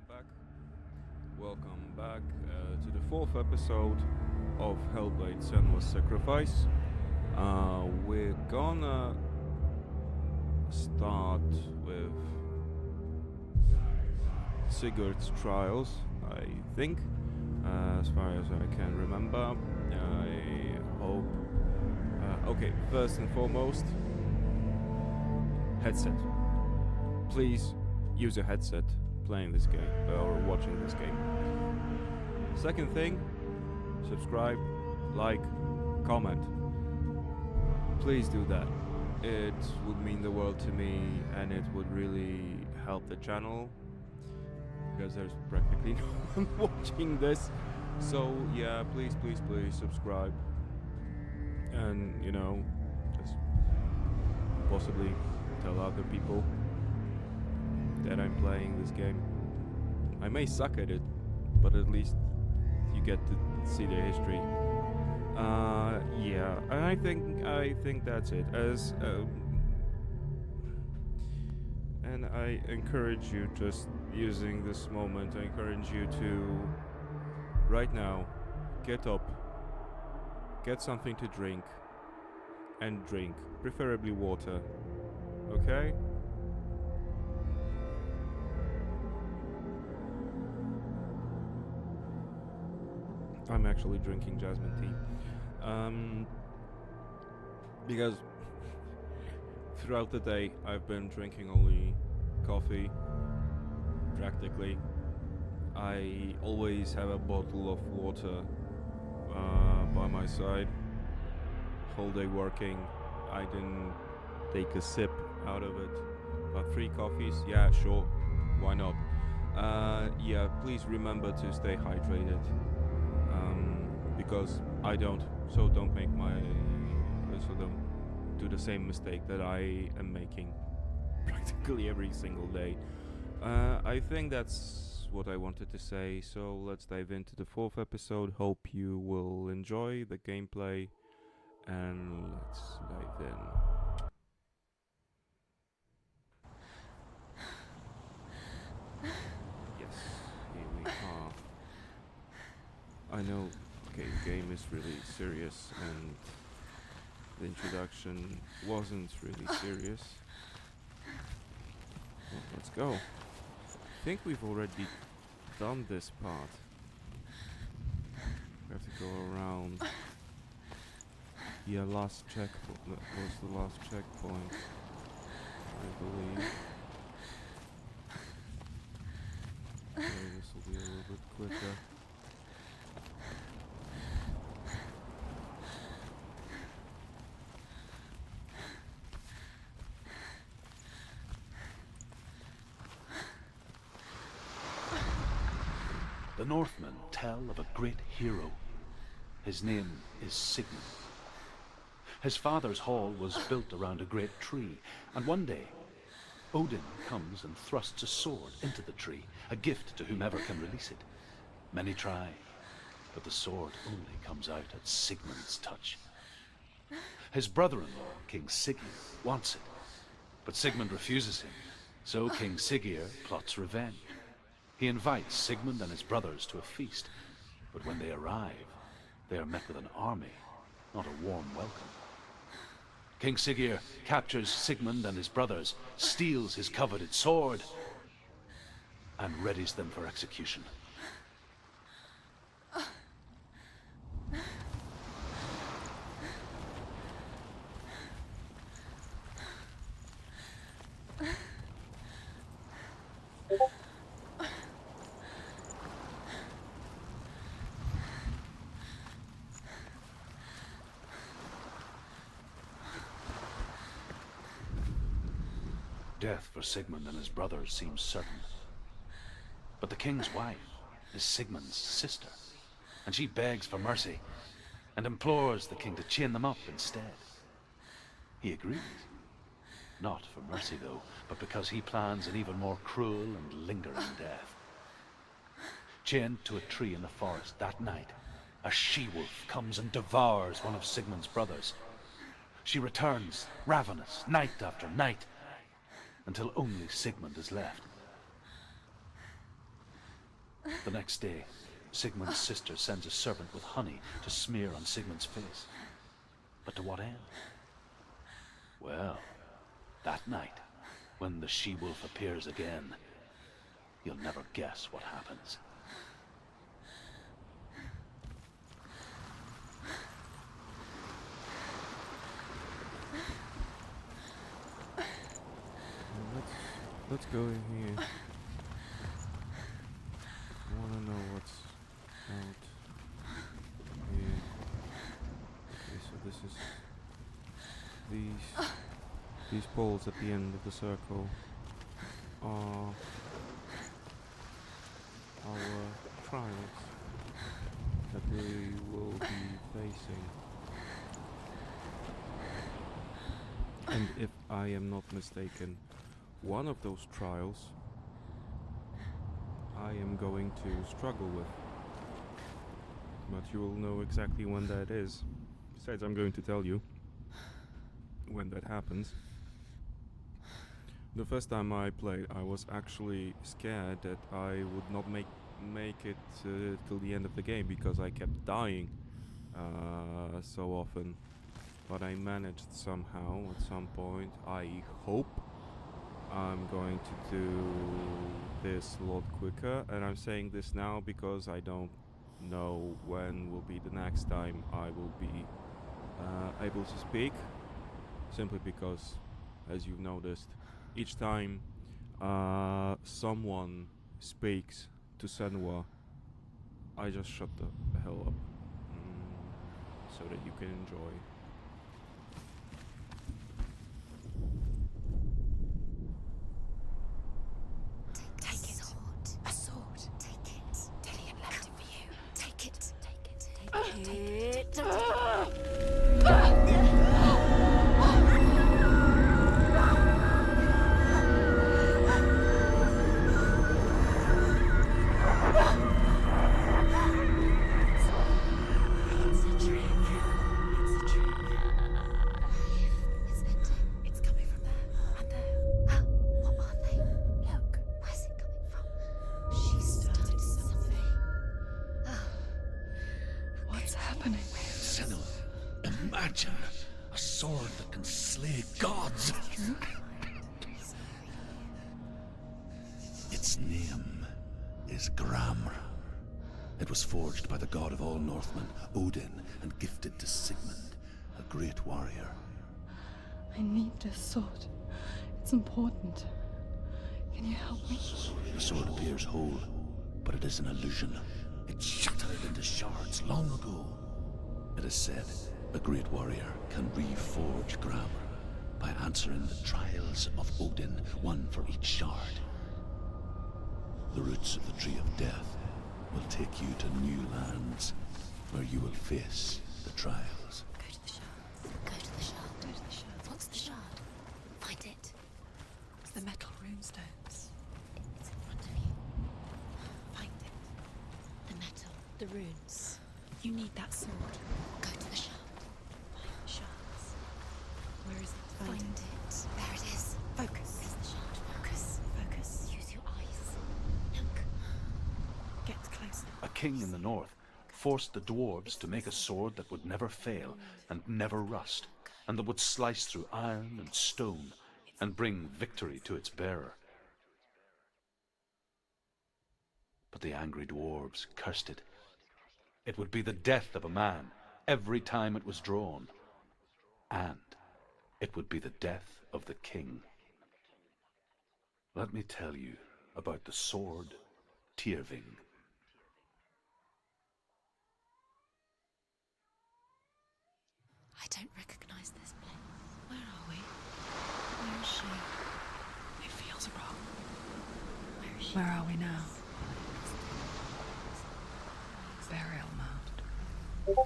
back. Welcome back to the fourth episode of Hellblade Senua's Sacrifice. We're gonna start with Sigurd's trials, I think, as far as I can remember. I hope. Okay, first and foremost, headset. Please use a headset playing this game or watching this game. Second thing, subscribe, like, comment. Please do that. It would mean the world to me and it would really help the channel because there's practically no one watching this. So yeah, please subscribe and just possibly tell other people that I'm playing this game. I may suck at it, but at least you get to see the history. Yeah, and I think that's it. And I encourage you, just using this moment, I encourage you to right now get up, get something to drink, and drink, preferably water. Okay? I'm actually drinking jasmine tea. Because throughout the day I've been drinking only coffee, practically. I always have a bottle of water by my side. Whole day working, I didn't take a sip out of it. But 3 coffees, yeah, sure, why not? Yeah, please remember to stay hydrated. Because I don't, so don't do the same mistake that I am making practically every single day. I think that's what I wanted to say, so let's dive into the 4th episode. Hope you will enjoy the gameplay, and let's dive in. Yes, here we are. I know, okay, the game is really serious and the introduction wasn't really serious. Well, let's go. I think we've already done this part. We have to go around. Yeah, last checkpoint. That was the last checkpoint, I believe. Okay, this will be a little bit quicker. The Northmen tell of a great hero. His name is Sigurd. His father's hall was built around a great tree, and one day, Odin comes and thrusts a sword into the tree, a gift to whomever can release it. Many try, but the sword only comes out at Sigmund's touch. His brother-in-law, King Sigurd, wants it, but Sigmund refuses him, so King Sigurd plots revenge. He invites Sigmund and his brothers to a feast, but when they arrive, they are met with an army, not a warm welcome. King Sigurd captures Sigmund and his brothers, steals his coveted sword, and readies them for execution. Death for Sigmund and his brothers seems certain. But the king's wife is Sigmund's sister, and she begs for mercy and implores the king to chain them up instead. He agrees. Not for mercy, though, but because he plans an even more cruel and lingering death. Chained to a tree in the forest that night, a she-wolf comes and devours one of Sigmund's brothers. She returns, ravenous, night after night, until only Sigmund is left. The next day, Sigmund's sister sends a servant with honey to smear on Sigmund's face. But to what end? Well, that night, when the she-wolf appears again, you'll never guess what happens. Let's go in here. I wanna know what's out here. Okay, so this is these poles at the end of the circle are our trials that we will be facing. And if I am not mistaken, one of those trials I am going to struggle with. But you will know exactly when that is. Besides, I'm going to tell you when that happens. The first time I played, I was actually scared that I would not make it till the end of the game because I kept dying so often. But I managed somehow at some point. I hope I'm going to do this a lot quicker, and I'm saying this now because I don't know when will be the next time I will be able to speak, simply because, as you've noticed, each time someone speaks to Senua, I just shut the hell up so that you can enjoy. Imagine a sword that can slay gods. Its name is Gramr. It was forged by the god of all Northmen, Odin, and gifted to Sigmund, a great warrior. I need this sword. It's important. Can you help me? The sword appears whole, but it is an illusion. It shattered into shards long ago. It is said a great warrior can reforge Gramr by answering the trials of Odin, one for each shard. The roots of the Tree of Death will take you to new lands, where you will face the trials. Go to the shards. Go to the shard. Go to the shard. What's the shard? Find it. It's the metal runestones. It's in front of you. Find it. The metal. The runes. You need that sword. Go to the shard. Find the shards. Where is it? Find it. There it is. Focus. There's the shard. Focus. Focus. Use your eyes. Look. Get closer. A king in the north forced the dwarves to make a sword that would never fail and never rust, and that would slice through iron and stone and bring victory to its bearer. But the angry dwarves cursed it. It would be the death of a man every time it was drawn, and it would be the death of the king. Let me tell you about the sword Tyrving. I don't recognize this place. Where are we? Where is she? It feels wrong. Where is she? Where are we now? Burial mound.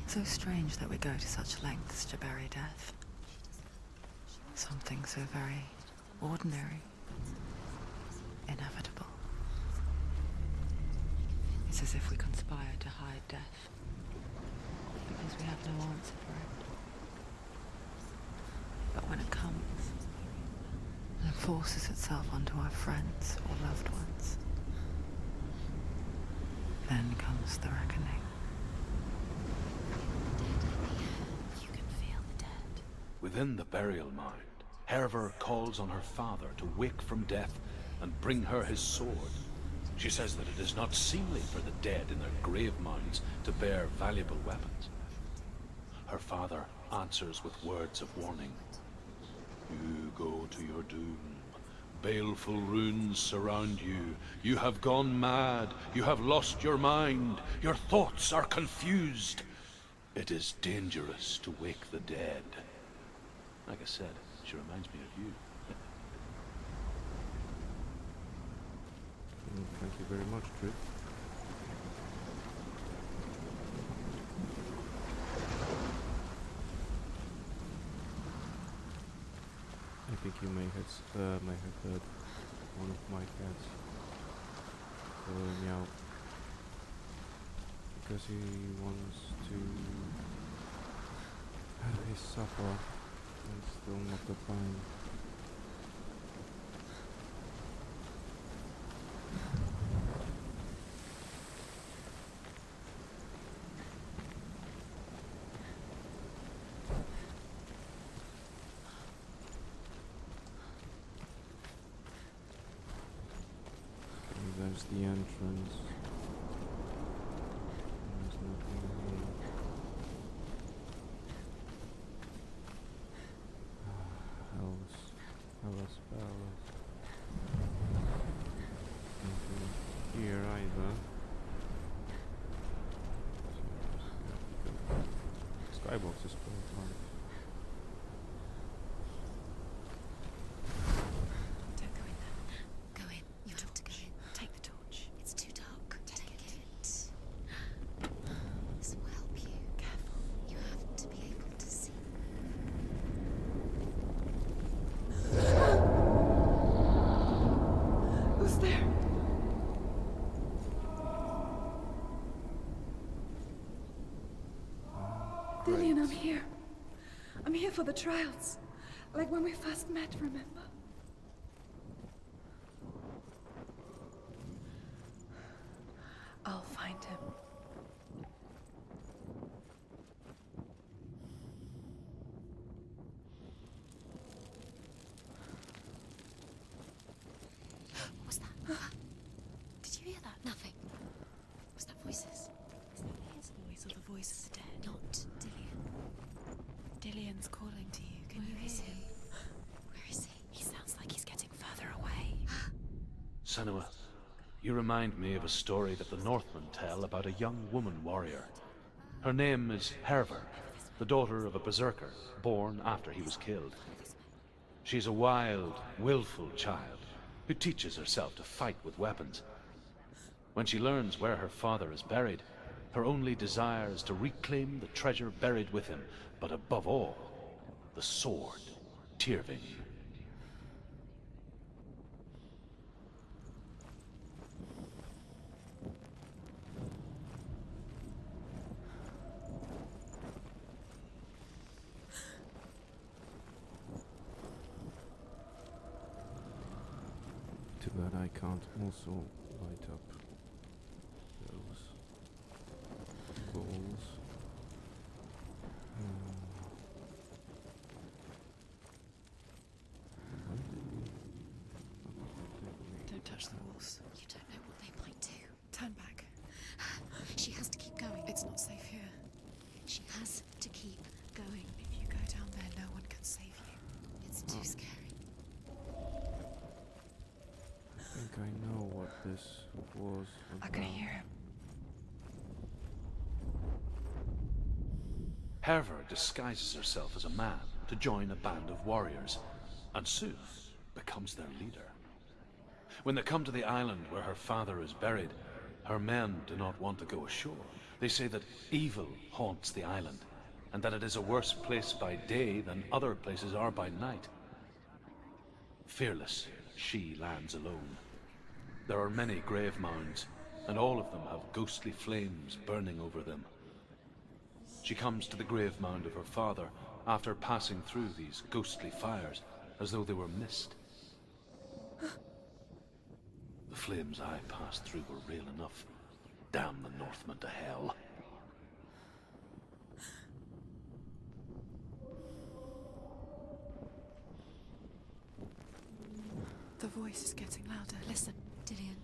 So strange that we go to such lengths to bury death. Something so very ordinary, inevitable. It's as if we conspire to hide death, because we have no answer for it. But when it comes, and forces itself onto our friends or loved ones. Then comes the reckoning. You can feel the dead. Within the burial mound, Hervor calls on her father to wake from death and bring her his sword. She says that it is not seemly for the dead in their grave mounds to bear valuable weapons. Her father answers with words of warning. You go to your doom. Baleful runes surround you. You have gone mad. You have lost your mind. Your thoughts are confused. It is dangerous to wake the dead. Like I said, she reminds me of you. Thank you very much, Trip. I think you may have heard one of my cats calling out because he wants to have his supper and still not the time. There's the entrance. There's nothing here. Hellas Palace. Nothing here either. Skybox is quite large. Don't go in there. Go in. You have to go in. Take the torch. It's too dark. Take it. This will help you. Careful. You have to be able to see. Who's there? Dillian, I'm here. I'm here for the trials. Like when we first met, remember? I'll find him. What was that? Did you hear that? Nothing. Was that voices? Is that his voice or the voice of the dead? Not Dillian. Dillian's calling to you. Can you Where is hear? he? Where is he? He sounds like he's getting further away. Senua, you remind me of a story that the Northmen tell about a young woman warrior. Her name is Hervor, the daughter of a berserker, born after he was killed. She's a wild, willful child who teaches herself to fight with weapons. When she learns where her father is buried, her only desire is to reclaim the treasure buried with him, but above all, the sword, Tyrving. Too bad I can't also light up those balls. Don't touch the walls. You don't know what they might do. Turn back. She has to keep going. It's not safe here. She has to keep going. If you go down there, no one can save you. It's too scary. I think I know what this was I about. can hear him. Hervor disguises herself as a man to join a band of warriors, and soon becomes their leader. When they come to the island where her father is buried, her men do not want to go ashore. They say that evil haunts the island, and that it is a worse place by day than other places are by night. Fearless, she lands alone. There are many grave mounds, and all of them have ghostly flames burning over them. She comes to the grave mound of her father after passing through these ghostly fires, as though they were mist. The flames I passed through were real enough. Damn the Northmen to hell. The voice is getting louder. Listen. Dillian.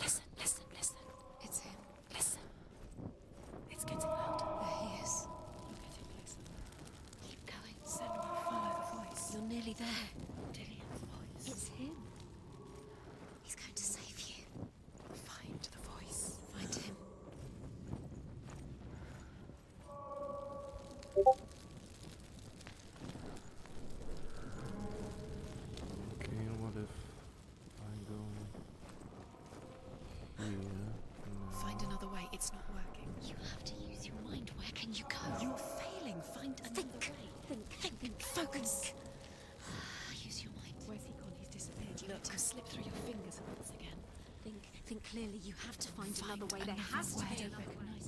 Listen, listen, listen. It's him. Listen. It's getting louder. There he is. You're getting closer. Keep going. Senua, follow the voice. You're nearly there. Dillian's voice. It's him. He's going to save you. Find the voice. Find him. Okay, and what if I go here? No. Find another way. It's not working. You have to use your mind. Where can you go? You're failing. Find another way. Think. Focus. Use your mind. Where's he gone? He's disappeared. You let him slip through your fingers once again. Think clearly. You have to find another way. There another has to way. be another way.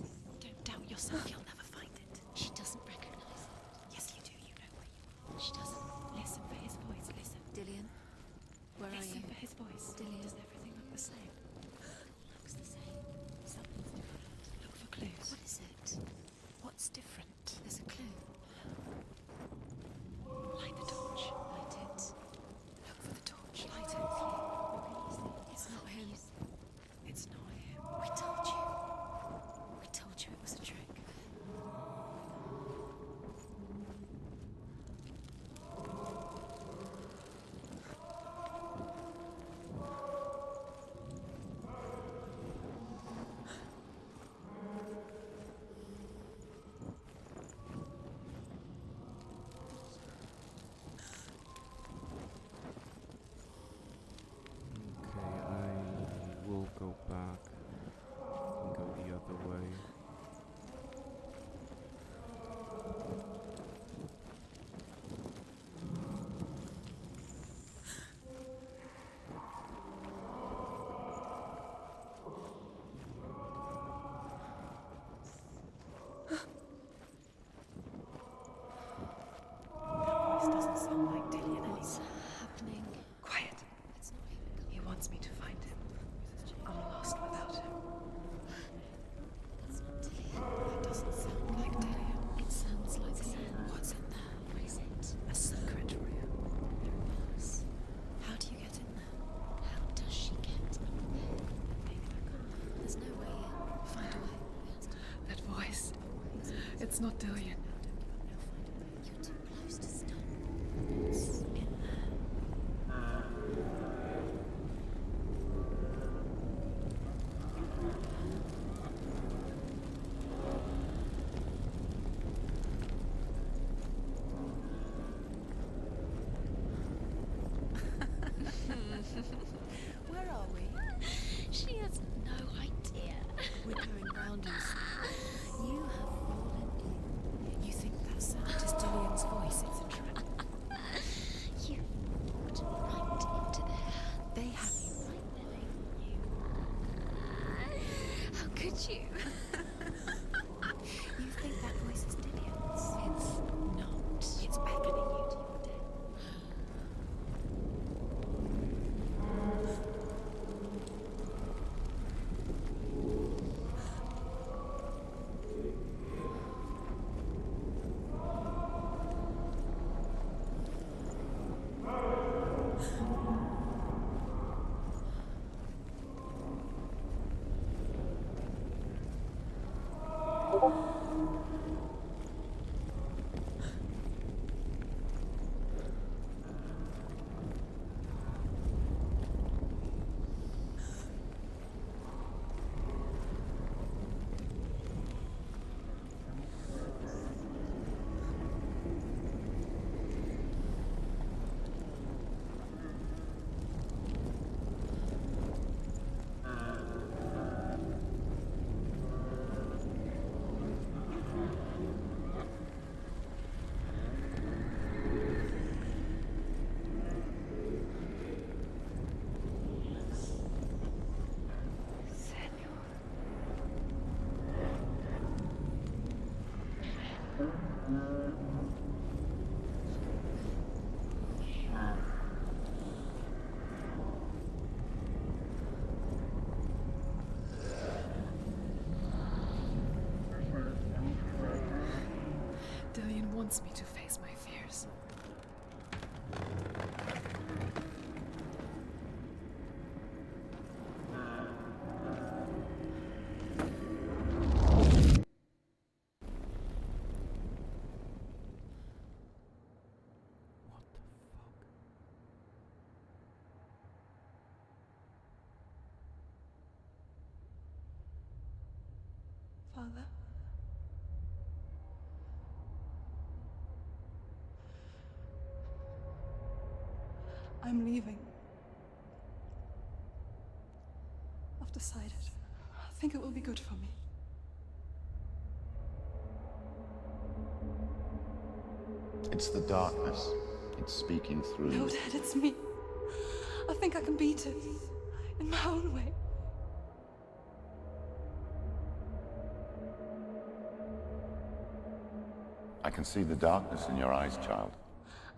Don't doubt yourself. You'll never find it. She doesn't recognize it. Yes, you do. You know where you are. She doesn't. Listen for his voice. Listen. Dillian, where are Listen you? for his voice. Dillian. Does everything look the same? Looks the same. Something's different. Look for clues. What is it? What's different? There's a clue. Light the torch. Light it. Look for the torch. Light it. It's not him. It's not him. We told you. We told you it was a trick. Okay, I will go back and go the other way. That voice doesn't sound like Dillian What's anymore. happening? Quiet. It's not him. He wants me to find him. I'm lost without him. That's not Dillian. That doesn't sound like Dillian. It sounds like the sand. What's in there? What is it? A secret room. Yes. How do you get in there? How does she get up there? There's no way in. Find a way. That voice. There's no It's not Dillian. You're too close to stop. It's in there. Where are we? She has no idea. We're going round in circles. You have fallen in. You think that sound is Dillian's voice? It's a trap. You walked right into their hands. They have you right there. How could you? You think that voice is Dillian's? It's not. It's beckoning you to your death. Father. I'm leaving. I've decided. I think it will be good for me. It's the darkness. It's speaking through No, you. Dad, it's me. I think I can beat it. In my own way. I can see the darkness in your eyes, child.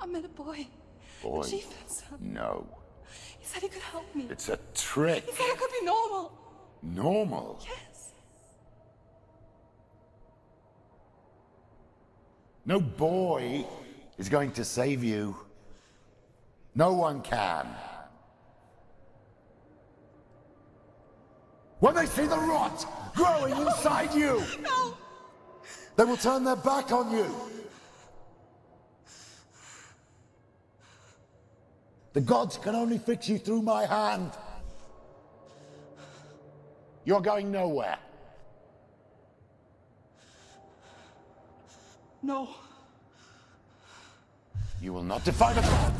I met a boy. Boy. The chieftain's son. No. He said he could help me. It's a trick. He said I could be normal. Normal. Yes. No boy is going to save you. No one can. When they see the rot growing inside you, No! they will turn their back on you. The gods can only fix you through my hand. You're going nowhere. No. You will not defy the gods.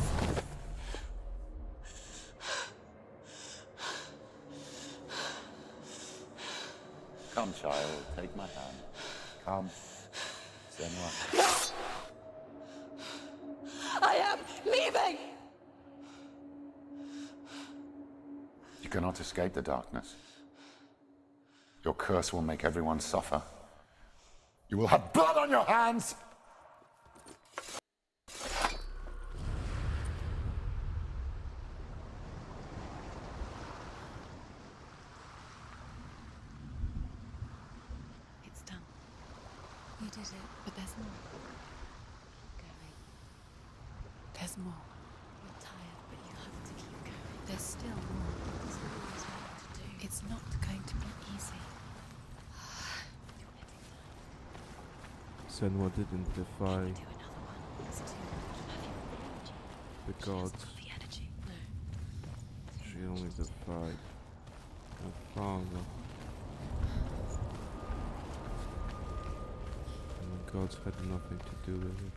Come, child, take my hand. Come. Senua. I am leaving! You cannot escape the darkness. Your curse will make everyone suffer. You will have blood on your hands! It's done. You did it. But there's more. Going. There's more. You're tired, but you have to keep going. There's still more. There's always more to do. It's not going to be easy. Senua didn't defy Do another one. It's too much. the gods. The energy. No. She only defied her father. And the gods had nothing to do with it.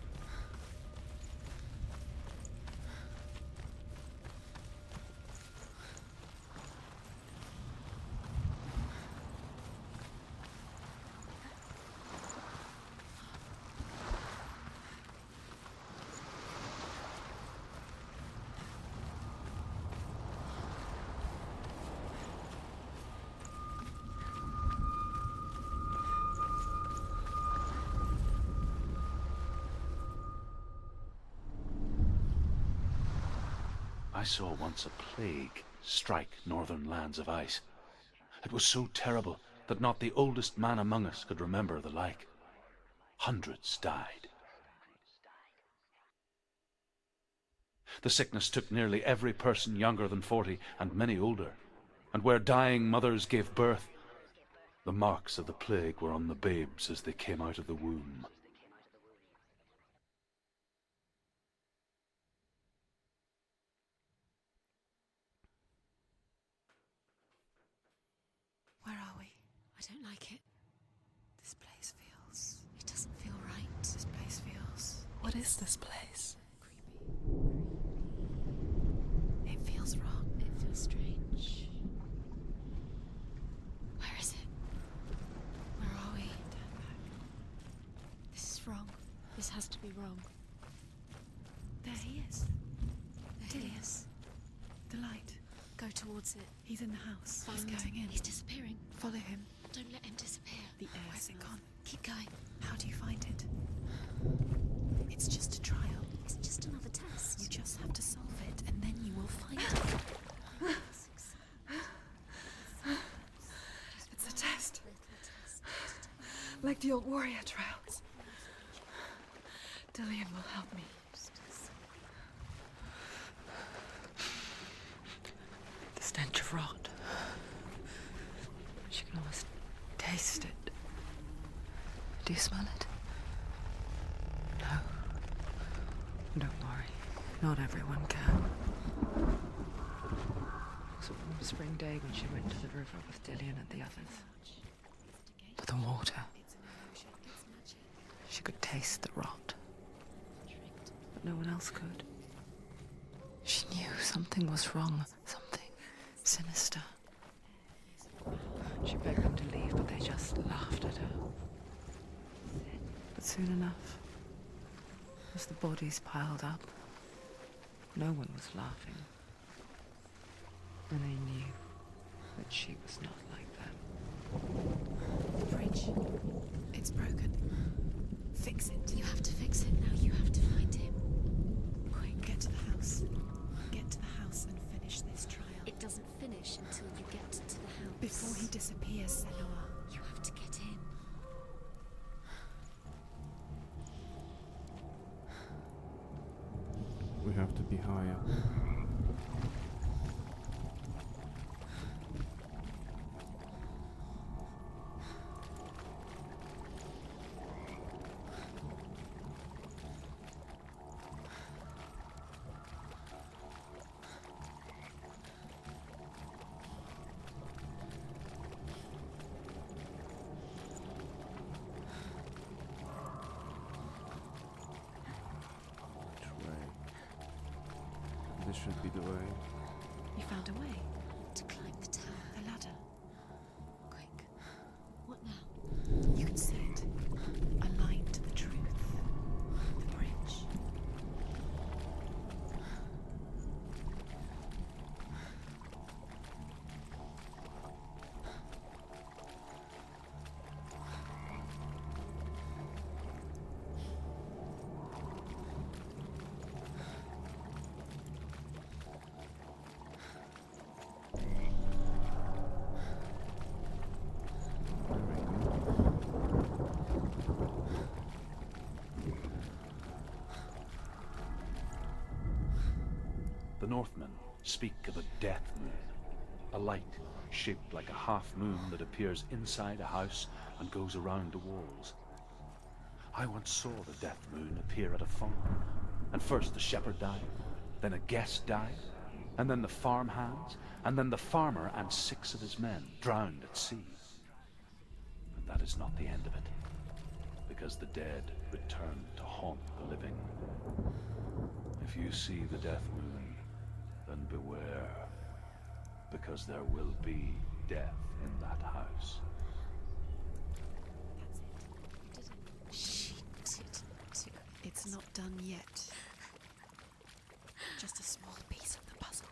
I saw once a plague strike northern lands of ice. It was so terrible that not the oldest man among us could remember the like. Hundreds died. The sickness took nearly every person younger than 40 and many older. And where dying mothers gave birth, the marks of the plague were on the babes as they came out of the womb. Where are we? I don't like it. This place feels... It doesn't feel right. This place feels... What is this place? creepy. It feels wrong. It feels strange. Where is it? Where are we? Turn back. This is wrong. This has to be wrong. There he is. There he is. The light. Go towards it. He's in the house. Find He's going in. He's disappearing. Follow him. Don't let him disappear. The air. Where's it gone? Keep going. How do you find it? It's just a trial. It's just another test. You just have to solve it, and then you will find it. It's a test. Little test. Like the old warrior trials. Dillian will help me. The stench of rot. She can almost taste it. Do you smell it? No. Don't worry. Not everyone can. It was a warm spring day when she went to the river with Dillian and the others. But of the water. It's an illusion. It's magic. She could taste the rot, but no one else could. She knew something was wrong, something sinister. She begged them to leave, but they just laughed at her. But soon enough, as the bodies piled up, no one was laughing. And they knew that she was not like them. The bridge. It's broken. Fix it. You have to fix it now. You have to find him. Quick, get to the house. Get to the house and finish this trial. It doesn't finish until you get to the house. Before he disappears, Senua. You have to get in. We have to be higher. This should be the way. You found a way to climb the tower, the ladder. Quick. What now? You can see it. Aligned to the truth. The bridge. The Northmen speak of a death moon, a light shaped like a half moon that appears inside a house and goes around the walls. I once saw the death moon appear at a farm, and first the shepherd died, then a guest died, and then the farmhands, and then the farmer and 6 of his men drowned at sea. But that is not the end of it, because the dead return to haunt the living. If you see the death moon, then beware, because there will be death in that house. That's it. You did it. She did it. It's not done yet. Just a small piece of the puzzle.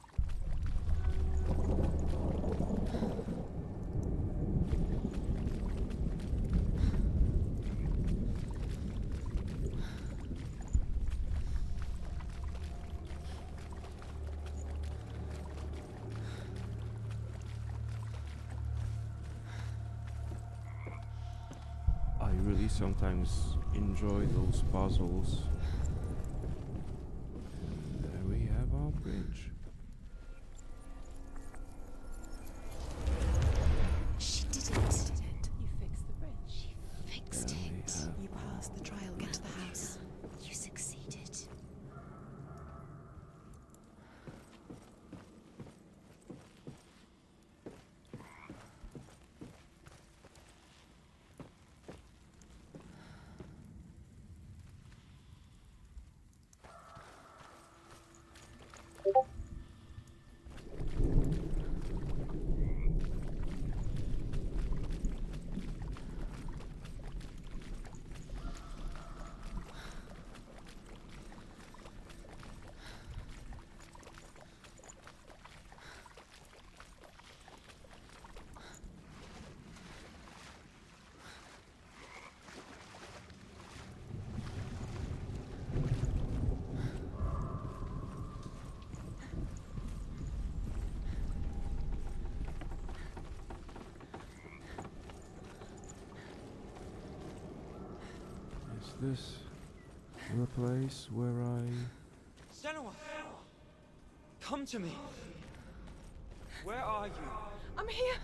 I really sometimes enjoy those puzzles. And there we have our bridge. She did it. You fixed the bridge. She fixed There we it. have- You passed the trial. Get to the house. You succeeded. Is this the place where I... Senua! Come to me! Where are you? I'm here!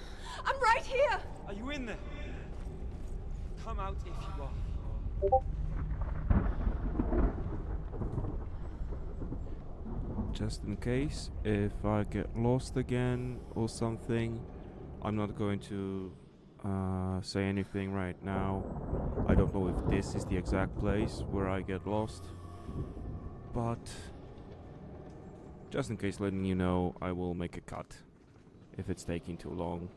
I'm right here! Are you in there? Come out if you are. Just in case, if I get lost again or something, I'm not going to say anything right now. I don't know if this is the exact place where I get lost, but just in case letting you know, I will make a cut if it's taking too long.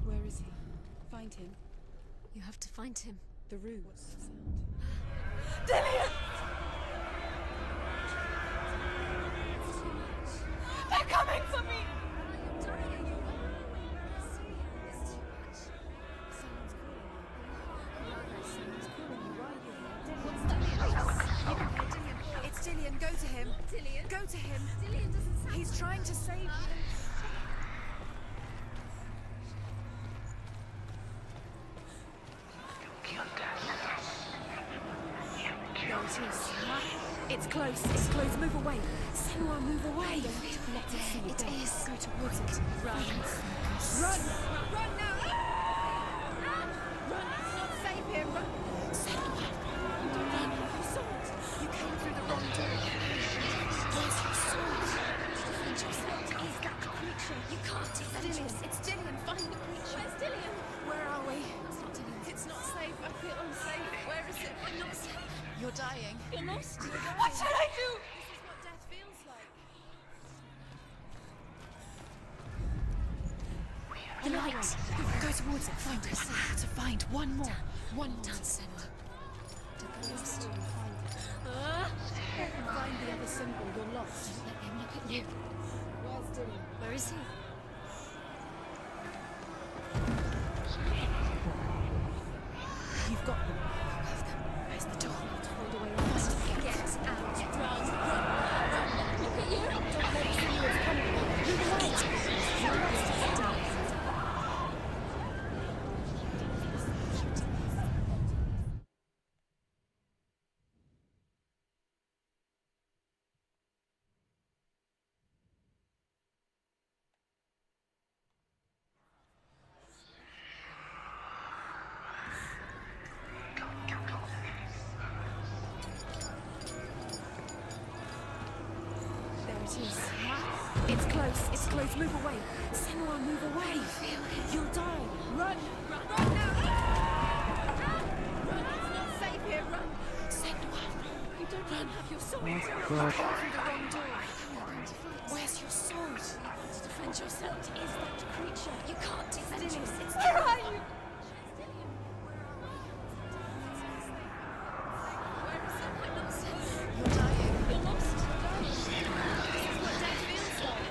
Where is he? Find him. You have to find him. The roots. They're coming for me! It's Dillian. Go to him. Dillian? Go to him. Dillian doesn't sound... He's trying to save you. There it is. It's close. It's close. Move away. Senua, move away. Don't let it see you. It is. Go towards it. Run. Run. Run now. Run. It's not safe here. Run. Senua. You don't run. You saw it. You came through the wrong door. Where's your sword? Defend yourself. Is that the creature? You can't defend Dillian. yourself. It's Dillian. Find the creature. Where's Dillian? Where are we? It's not Dillian. It's not safe. I feel unsafe. Where is it? I'm not safe. You're dying. You're lost. What should I do? This is what death feels like. The light. Go towards it. Find it. To find one more. One more. Down, Senua. Don't get lost. Find the other symbol. You're lost. Don't let him look at you. Where's Dillian? Where is he? You've got them. Where's the door? Find a way around. Get out. Run. Look at you. Don't let it see you. It's coming. Move away. You're lost. There it is. It's close. It's close. Move away. Senua, move away. You'll die. Run. Run now. Run. It's not safe here. Run. Senua. You don't run. Have your sword. You came through the wrong door. Where's your sword? To defend yourself. Is that creature? You can't defend Dillian. yourself. Where are you? Where is it? I'm not safe. You're dying. You're lost. This is what death feels like.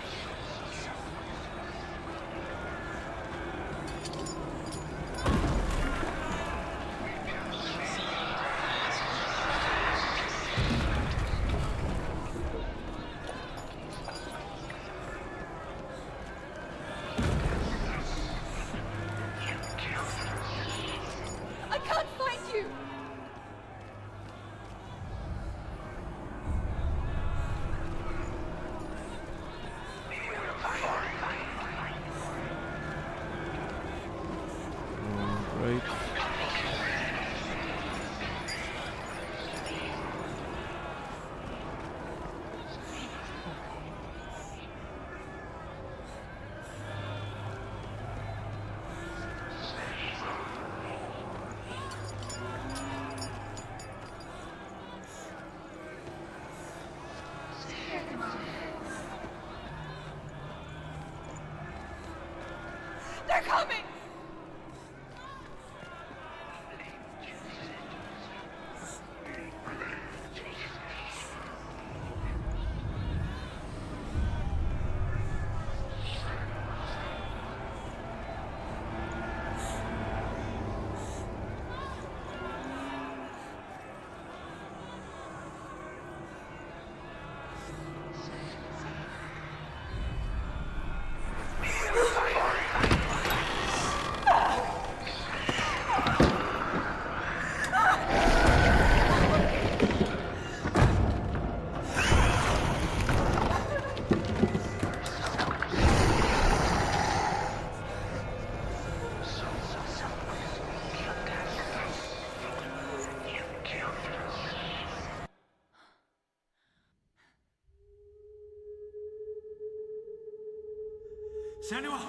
Senua!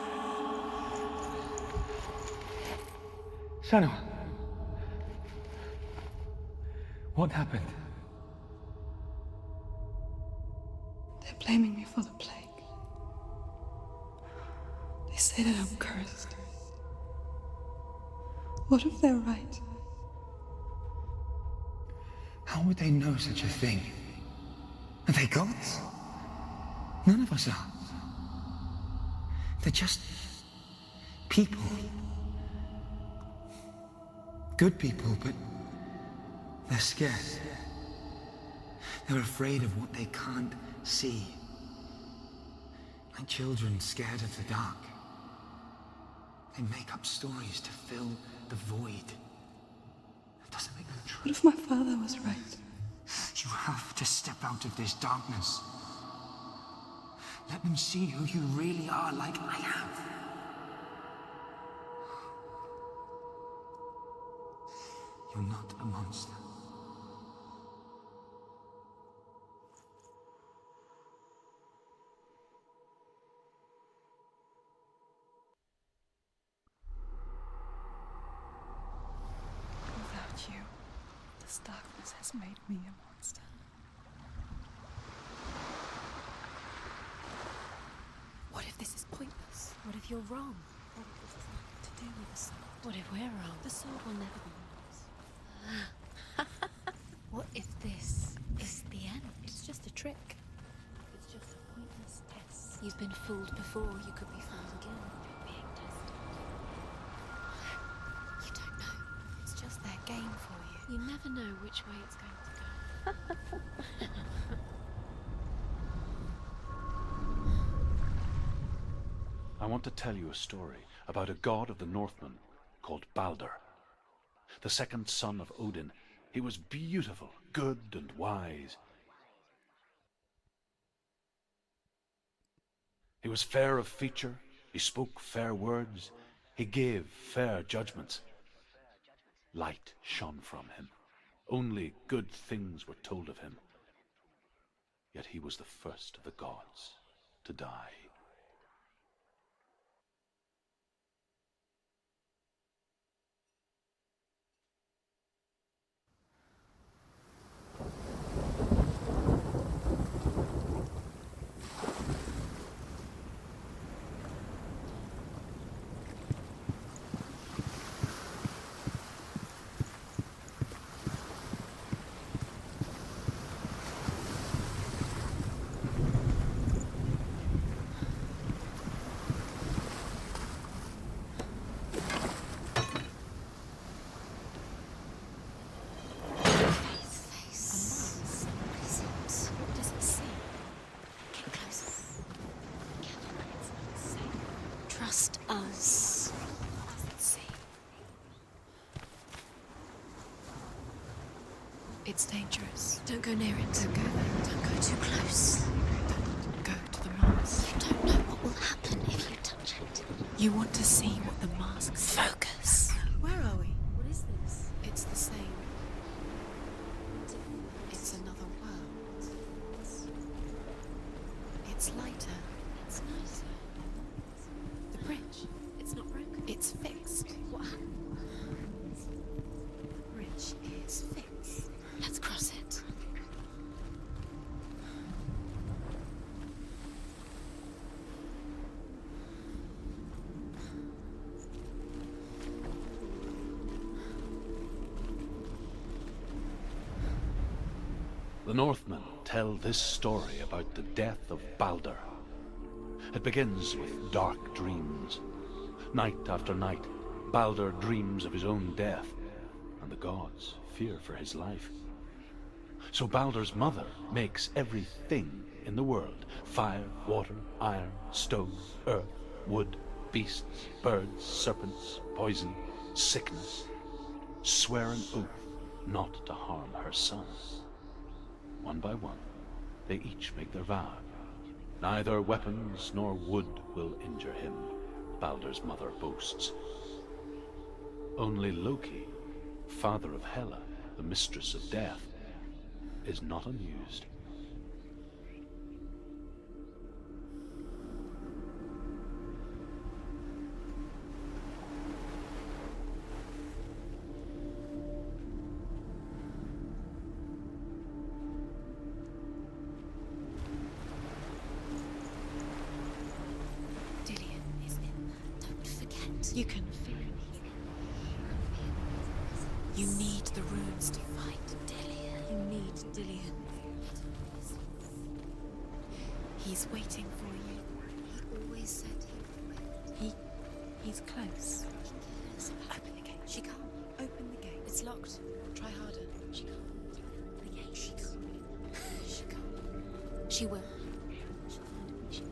Senua! What happened? They're blaming me for the plague. They say that I'm cursed. What if they're right? How would they know such a thing? Are they gods? None of us are. They're just people. Good people, but they're scared. They're afraid of what they can't see. Like children scared of the dark. They make up stories to fill the void. That doesn't make them true. What if my father was right? You have to step out of this darkness. Let them see who you really are, like I have. You're not a monster. Without you, this darkness has made me a monster. What if this is pointless? What if you're wrong? What if this has nothing to do with the sword? What if we're wrong? The sword will never be yours. What if this is the end? It's just a trick. It's just a pointless test. You've been fooled before. You could be fooled again. You're being tested. You don't know. It's just their game for you. You never know which way it's going to go. I want to tell you a story about a god of the Northmen called Balder. The second son of Odin. He was beautiful, good and wise. He was fair of feature, he spoke fair words, he gave fair judgments. Light shone from him. Only good things were told of him. Yet he was the first of the gods to die. Trust us. Let's see. It's dangerous. Don't go near it. Don't go there. Don't go too close. Don't go to the mask. You don't know what will happen if you touch it. You want to see what the mask says. Focus. Where are we? What is this? It's the same. It's another world. It's lighter. It's nicer. The bridge. It's not broken. It's fixed. What happened? The bridge is fixed. Let's cross it. The Northmen tell this story about the death of Balder. It begins with dark dreams. Night after night, Balder dreams of his own death, and the gods fear for his life. So Balder's mother makes everything in the world: fire, water, iron, stone, earth, wood, beasts, birds, serpents, poison, sickness, swear an oath not to harm her son. One by one, they each make their vow. Neither weapons nor wood will injure him, Balder's mother boasts. Only Loki, father of Hela, the mistress of death, is not amused. You can feel it. You need the runes to fight Dillion. You need Dillion. He's waiting for you. He always said he would. He's close. He cares about Open the gate. She can't. Open the gate. It's locked. Try harder. She can't. The gate. She can't. She can't. She will. She'll find a way. She will.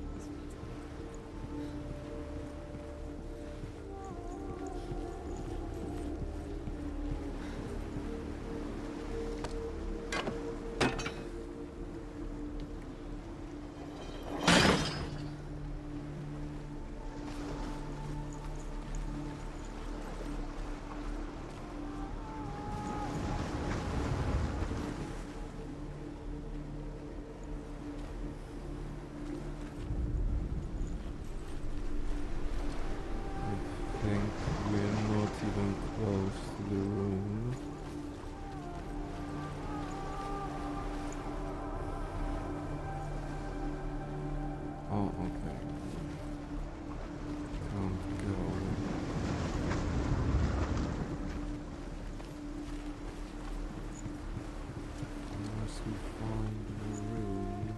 I think we're not even close to the room. Oh, okay. Can't go. Unless we find the room.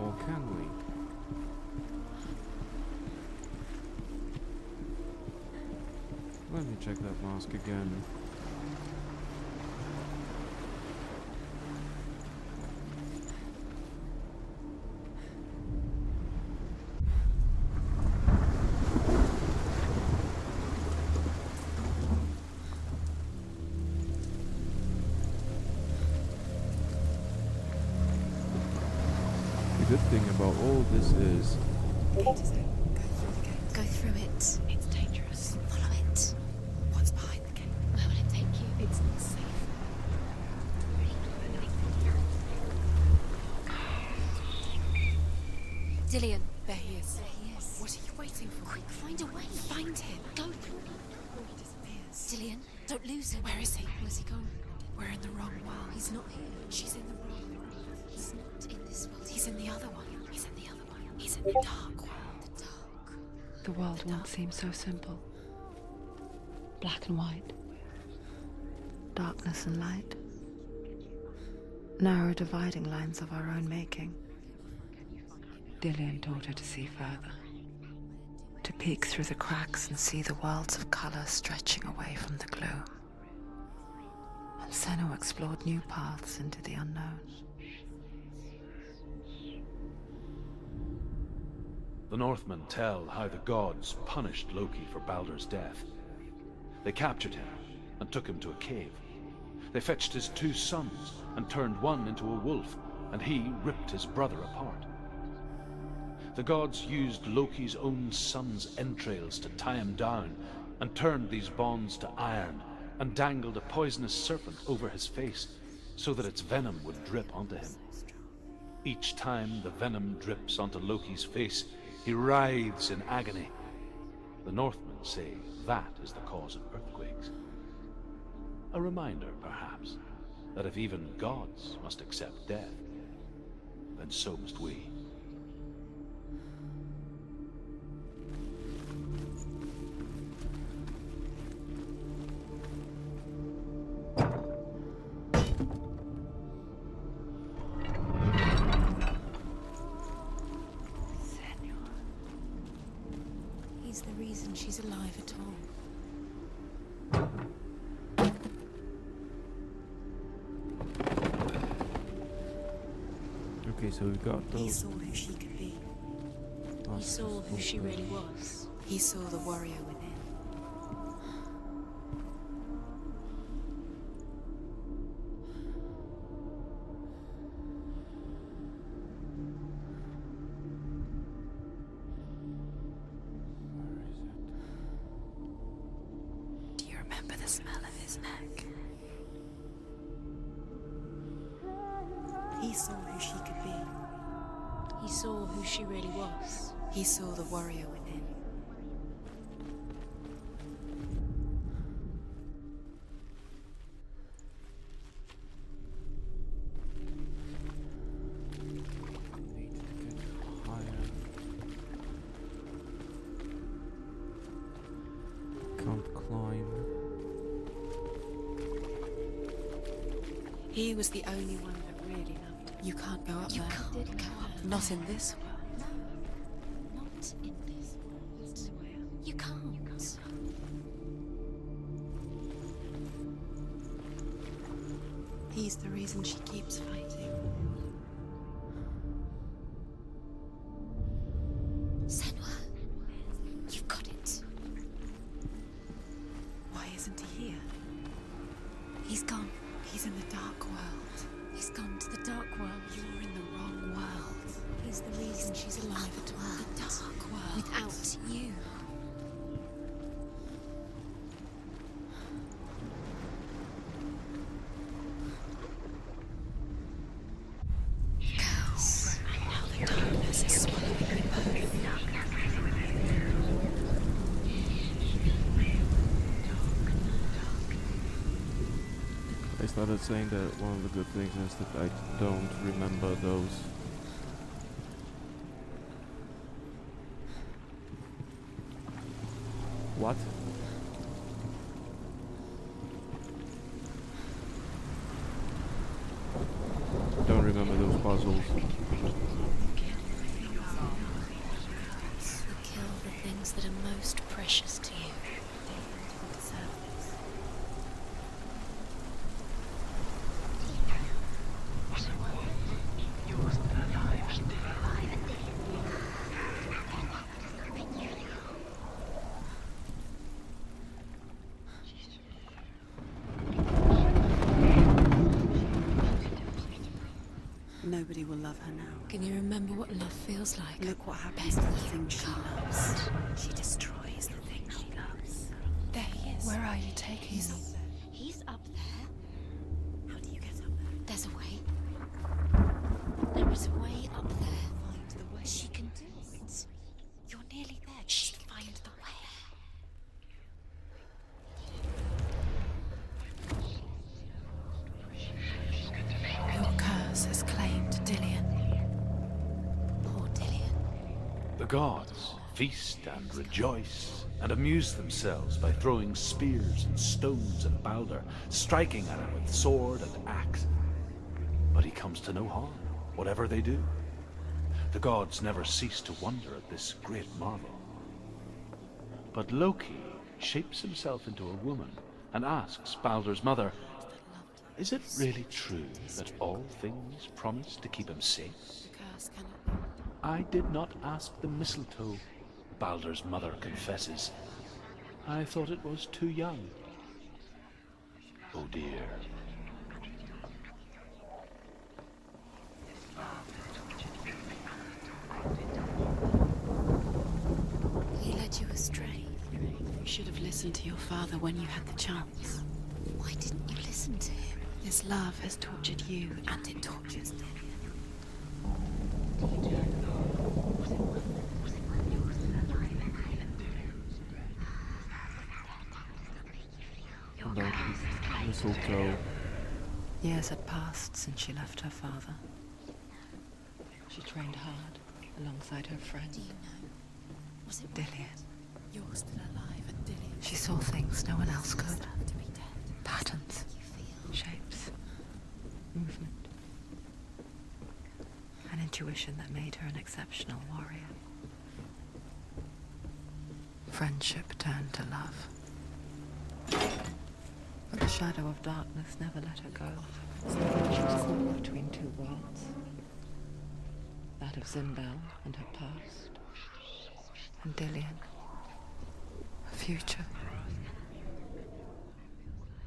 Or can we? Let me check that mask again. The good thing about all this is Gate is open. Go through the gate. Go through it. It's dangerous. Follow it. What's behind the gate? Where will it take you? It's not safe. Dillion. There he is. There he is. What are you waiting for? Quick, find a way. Find him. Go through. Before he disappears. Dillion, don't lose him. Where is he? Where's he gone? We're in the wrong world. He's not here. She's in the wrong world. He's not in this world. He's in the other one. He's in the other one. He's in the dark world. the dark. The world once seemed so simple. Black and white. Darkness and light. Narrow dividing lines of our own making. Dillion taught her to see further. To peek through the cracks and see the worlds of color stretching away from the gloom. And Senua explored new paths into the unknown. The Northmen tell how the gods punished Loki for Baldur's death. They captured him and took him to a cave. They fetched his 2 sons and turned one into a wolf, and he ripped his brother apart. The gods used Loki's own son's entrails to tie him down and turned these bonds to iron and dangled a poisonous serpent over his face so that its venom would drip onto him. Each time the venom drips onto Loki's face, he writhes in agony. The Northmen say that is the cause of earthquakes. A reminder, perhaps, that if even gods must accept death, then so must we. He's the reason she's alive at all. Okay, so we got He those. saw who she could be. He last saw who she people. really was. He saw the warrior within. Where is it? Do you remember the smell of his neck? He saw who she could be. He saw who she really was. He saw the warrior within. Need to get higher. Can't climb. He was the only one that really loved her. You can't go up there. You can't go up. Not in this world. No, not in this world. You can't. He's the reason she keeps fighting. Senua, you've got it. Why isn't he here? He's gone. He's in the dark world. He's gone to the dark world. You're in the wrong world. He's the reason she's alive at all. The dark world. Without you. Girls. Now the darkness is swallowing you both. I started saying that one of the good things is that I don't remember those. What? Don't remember those puzzles. You kill the things that are most precious to you. Nobody will love her now. Can you remember what love feels like? Look what happens to the things she loves. She destroys the things she loves. There he is. Where are you taking me? He's up there. How do you get up there? There's a way. There is a way up there. Find the way. She can do it. You're nearly there. Just find the way. Your curse has claimed Dillian. Poor Dillian. The gods feast and rejoice and amuse themselves by throwing spears and stones at Baldur, striking at him with sword and axe. But he comes to no harm, whatever they do. The gods never cease to wonder at this great marvel. But Loki shapes himself into a woman and asks Baldur's mother, "Is it really true that all things promise to keep him safe?" The curse cannot be. I did not ask the mistletoe, Baldur's mother confesses. I thought it was too young. Oh dear. He led you astray. You should have listened to your father when you had the chance. Why didn't you listen to him? This love has tortured you, and it tortures Dillian. About mistletoe. Years had passed since she left her father. She trained hard alongside her friend, Do you know? Was it Dillian. You're still alive, and Dillian. She saw things no one else could. To be dead. Patterns, you feel? shapes, movement. An intuition that made her an exceptional warrior. Friendship turned to love. But the shadow of darkness never let her go. She was caught between two worlds. that of Zimbel and her past, and Dillian, her future.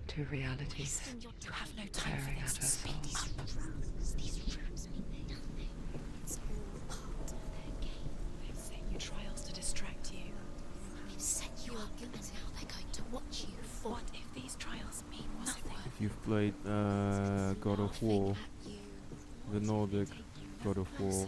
Two realities You have no time tearing for at this. her soul. These rooms mean nothing. It's all part of their game. They've set you trials to distract you. They've set you up, and now they're going to watch you fall. What if these trials mean nothing? If you've played God of War, the Nordic God of War,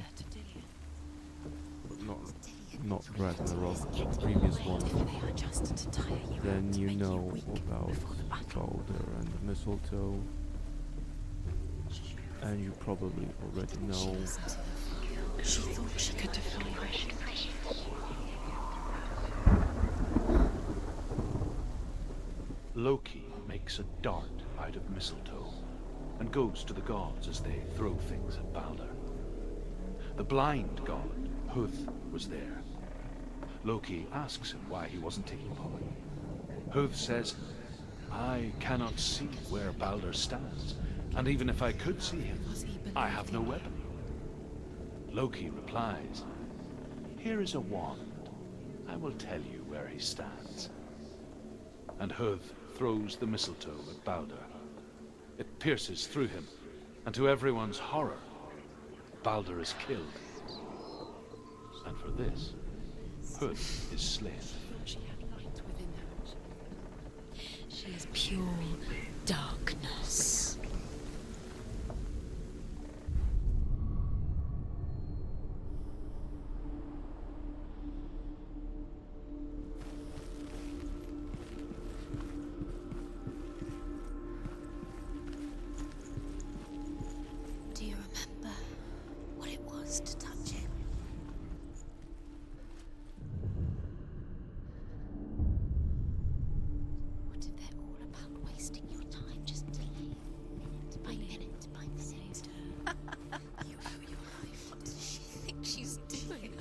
not Ragnarok, the previous one, They are just to tire you then out, you make know weak about before the battle. Balder and the mistletoe, and you probably already know She thought she could defy her. Loki makes a dart out of mistletoe and goes to the gods as they throw things at Balder. The blind god, Huth, was there. Loki asks him why he wasn't taking part. Huth says, "I cannot see where Balder stands, and even if I could see him, I have no weapon." Loki replies, "Here is a wand. I will tell you where he stands." And Huth throws the mistletoe at Balder. It pierces through him, and to everyone's horror, Balder is killed. And for this, Huth is slain. She had light within her. She is pure darkness. Do you remember what it was to touch him? What if they're all about wasting your time just delaying minute by minute by minute? You owe your life. What does she think she's doing?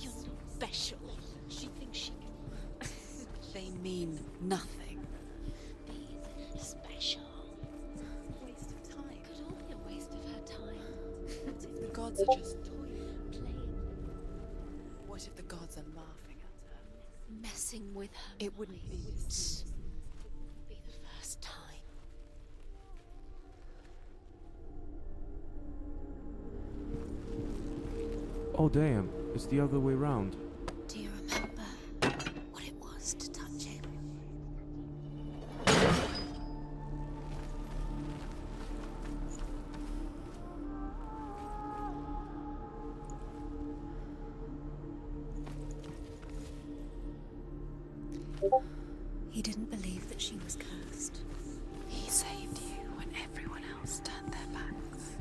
You're not special. She thinks she can They mean nothing. be special. Waste of time. Could all be a waste of her time. What if the gods are just Playing, What if the gods are laughing at her? messing with her. It wouldn't be mind. this. Be the first time. Oh damn, it's the other way round. Do you remember what it was to touch him? He didn't believe that she was cursed. He saved you when everyone else turned their backs.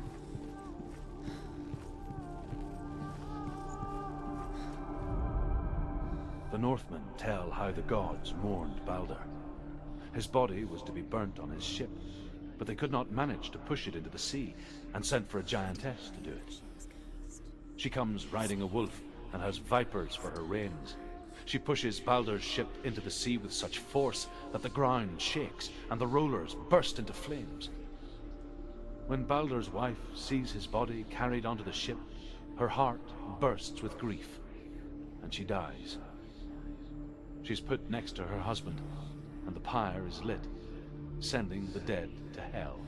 The Northmen tell how the gods mourned Balder. His body was to be burnt on his ship, but they could not manage to push it into the sea and sent for a giantess to do it. She comes riding a wolf and has vipers for her reins. She pushes Balder's ship into the sea with such force that the ground shakes and the rollers burst into flames. When Balder's wife sees his body carried onto the ship, her heart bursts with grief, and she dies. She's put next to her husband, and the pyre is lit, sending the dead to hell.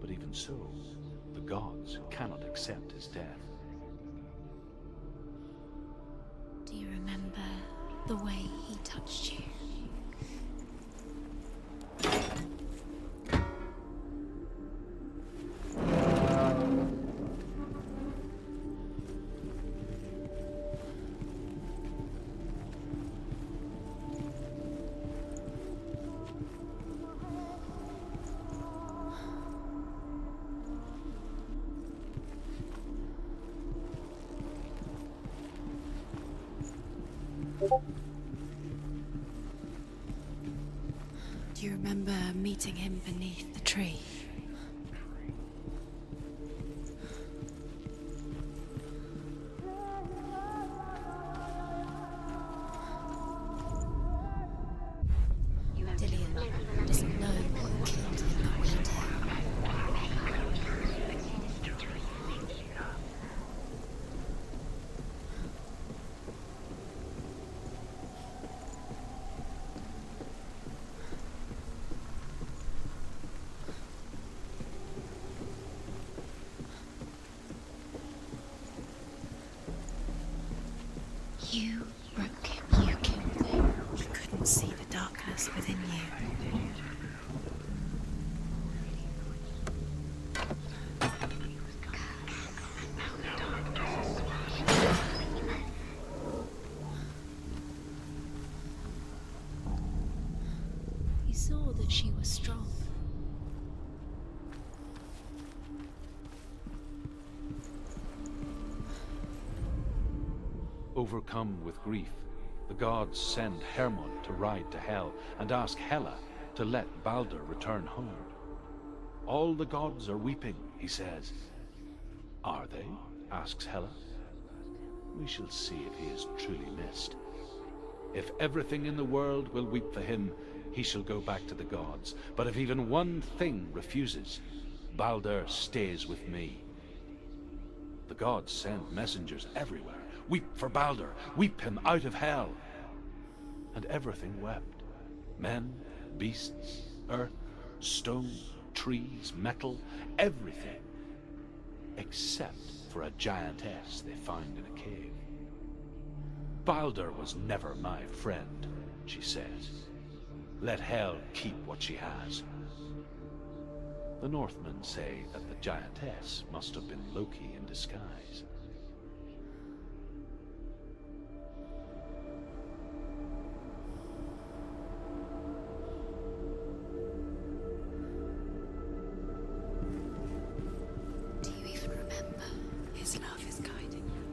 But even so, the gods cannot accept his death. Do you remember the way he touched you? Do you remember meeting him beneath the tree? Dillian doesn't know who killed him, but we do. that she was strong. Overcome with grief, the gods send Hermod to ride to Hell and ask Hela to let Balder return home. All the gods are weeping, he says. Are they? Asks Hela. We shall see if he is truly missed. If everything in the world will weep for him, he shall go back to the gods. But if even one thing refuses, Balder stays with me. The gods send messengers everywhere. Weep for Balder, weep him out of Hell. And everything wept. Men, beasts, earth, stone, trees, metal, everything. Except for a giantess they find in a cave. Balder was never my friend, she says. Let Hel keep what she has. The Northmen say that the giantess must have been Loki in disguise. Do you even remember? His love is guiding you.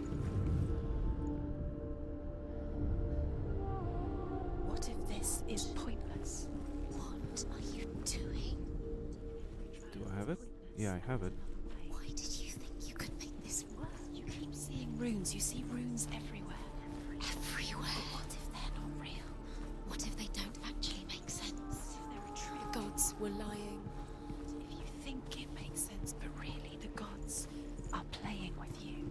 What if this is pointless? What are you doing? Do I have it? Yeah, I have it. Why did you think you could make this work? You keep seeing runes. You see runes everywhere. Everywhere. But what if they're not real? What if they don't actually make sense? What if they're a trick? The gods were lying. If you think it makes sense, but really the gods are playing with you.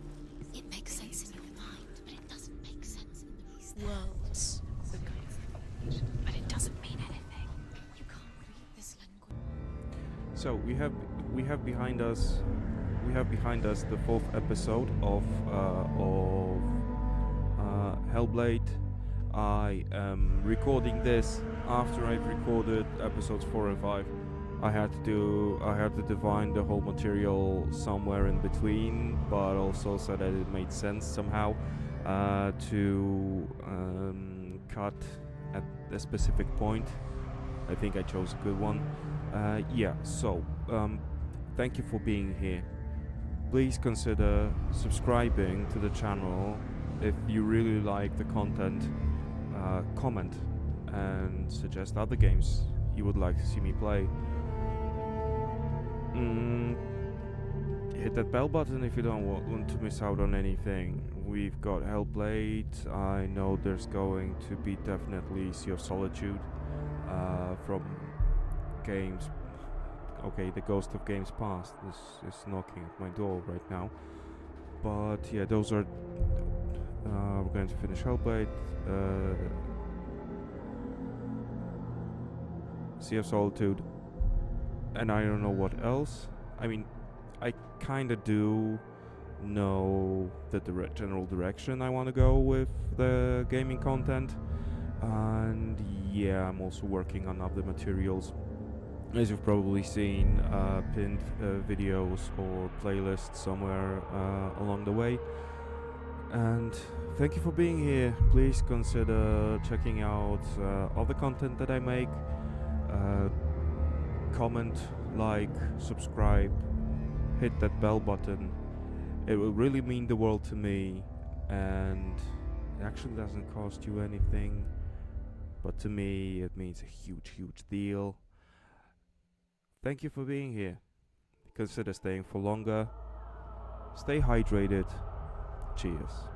It makes sense in your mind, but it doesn't make sense in these worlds. But it doesn't mean anything. You can't read this language. So we have behind us the fourth episode of Hellblade. I am recording this after I've recorded episodes 4 and 5. I had to divine the whole material somewhere in between, but also so that it made sense somehow to cut at a specific point. I think I chose a good one. Thank you for being here. Please consider subscribing to the channel if you really like the content. Comment and suggest other games you would like to see me play. Hit that bell button if you don't want to miss out on anything. We've got Hellblade. I know there's going to be definitely Sea of Solitude from games. Okay, the ghost of games past is knocking at my door right now. But yeah, those are. We're going to finish Hellblade. Sea of Solitude. And I don't know what else. I mean, I kinda do know the general direction I want to go with the gaming content. And yeah, I'm also working on other materials. As you've probably seen, pinned videos or playlists somewhere along the way. And thank you for being here. Please consider checking out other content that I make. Comment, like, subscribe, hit that bell button. It will really mean the world to me, and it actually doesn't cost you anything, but to me it means a huge deal. Thank you for being here. Consider staying for longer. Stay hydrated. Cheers.